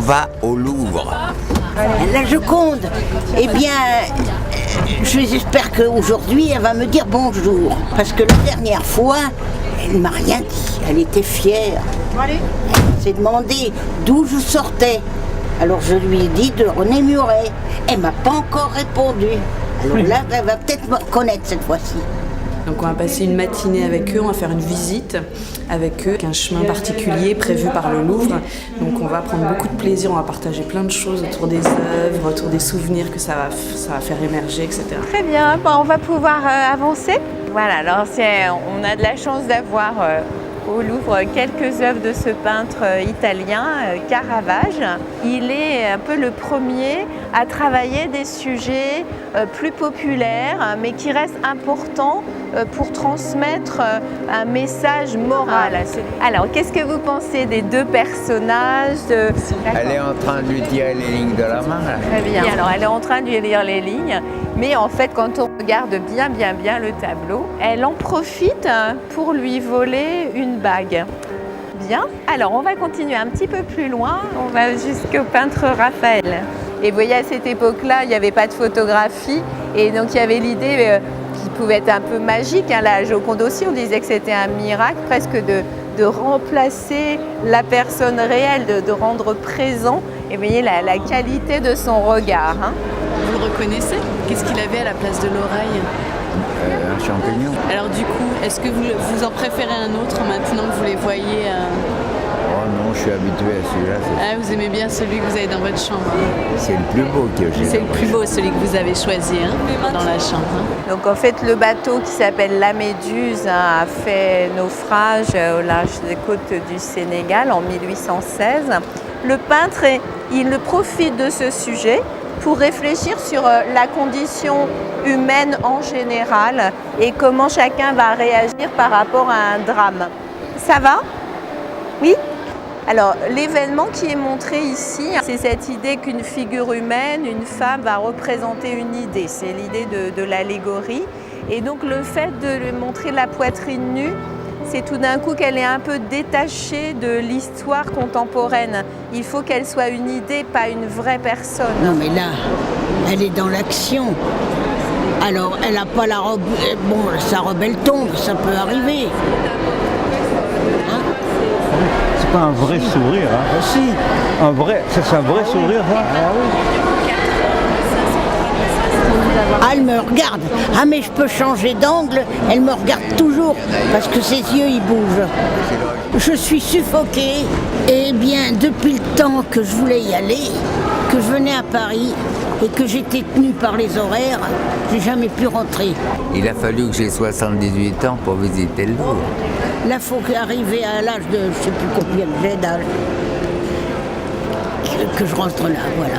va au Louvre. La Joconde, eh bien, j'espère qu'aujourd'hui, elle va me dire bonjour. Parce que la dernière fois, elle ne m'a rien dit. Elle était fière. Elle s'est demandé d'où je sortais. Alors je lui ai dit de René Muret. Elle ne m'a pas encore répondu. Alors là, elle va peut-être me reconnaître cette fois-ci. Donc on va passer une matinée avec eux, on va faire une visite avec eux, un chemin particulier prévu par le Louvre. Donc on va prendre beaucoup de plaisir, on va partager plein de choses autour des œuvres, autour des souvenirs que ça va faire émerger, etc. Très bien, bon, on va pouvoir avancer. Voilà, alors on a de la chance d'avoir au Louvre quelques œuvres de ce peintre italien, Caravage. Il est un peu le premier à travailler des sujets plus populaires, mais qui restent importants pour transmettre un message moral. Alors, qu'est-ce que vous pensez des deux personnages Elle est en train de lui tirer les lignes de la main. Là. Très bien. Alors, elle est en train de lui lire les lignes, mais en fait, quand on regarde bien le tableau, elle en profite pour lui voler une bague. Bien. Alors, on va continuer un petit peu plus loin. On va jusqu'au peintre Raphaël. Et vous voyez, à cette époque-là, il n'y avait pas de photographie. Et donc, il y avait l'idée qui pouvait être un peu magique. La Joconde aussi, on disait que c'était un miracle presque de remplacer la personne réelle, de rendre présent. Et vous voyez la qualité de son regard. Vous le reconnaissez? Qu'est-ce qu'il avait à la place de l'oreille? Un champignon. Alors du coup, est-ce que vous en préférez un autre maintenant que vous les voyez Oh non, je suis habitué à celui-là. Ah, vous aimez bien celui que vous avez dans votre chambre? C'est le plus beau que j'ai. C'est le plus beau, celui que vous avez choisi dans la chambre. Donc en fait, le bateau qui s'appelle la Méduse a fait naufrage au large des côtes du Sénégal en 1816. Le peintre, il profite de ce sujet pour réfléchir sur la condition humaine en général et comment chacun va réagir par rapport à un drame. Ça va? Oui? Alors, l'événement qui est montré ici, c'est cette idée qu'une figure humaine, une femme, va représenter une idée. C'est l'idée de l'allégorie. Et donc, le fait de lui montrer la poitrine nue, c'est tout d'un coup qu'elle est un peu détachée de l'histoire contemporaine. Il faut qu'elle soit une idée, pas une vraie personne. Non mais là, elle est dans l'action. Alors, elle n'a pas la robe... Bon, sa robe, elle tombe, ça peut arriver. Hein? C'est pas un vrai sourire, hein? Si. C'est un vrai sourire, ça? Ah oui. Ah, elle me regarde. Ah, mais je peux changer d'angle. Elle me regarde toujours parce que ses yeux, ils bougent. Je suis suffoquée. Eh bien, depuis le temps que je voulais y aller, que je venais à Paris et que j'étais tenue par les horaires, j'ai jamais pu rentrer. Il a fallu que j'ai 78 ans pour visiter le Louvre. Là, il faut qu'arriver à l'âge de, je sais plus combien j'ai d'âge, que je rentre là, voilà.